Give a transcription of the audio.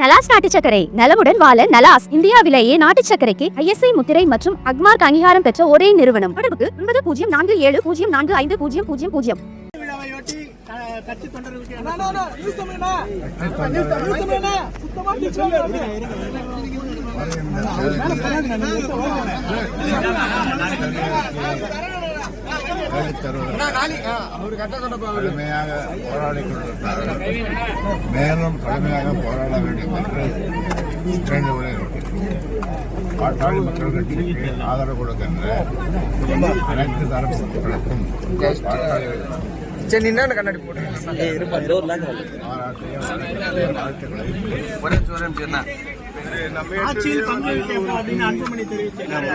நலாஸ் நாட்டு சர்க்கரை நலமுடன் வாழ நலாஸ் இந்தியாவிலேயே நாட்டு சர்க்கரைக்கு ISI முத்திரை மற்றும் அக்மார்க் அங்கீகாரம் பெற்ற ஒரே நிறுவனம். தொடர்புக்கு 9047045000. கட்சி தொண்டர்களுக்கு கடுமையாக போராடி கொண்டிருக்கிறார்கள். மேலும் கடுமையாக போராட வேண்டும் என்று வேண்டுகோளை பாட்டாளி மக்கள் கட்சிக்கு ஆதரவு கொடுக்கின்ற அனைத்து தரப்பு மக்களுக்கும் கண்ணாடி போட்டு ஆட்சியில் பங்களிக்க அப்படின்னு அன்புமணி தெரிவித்தார்.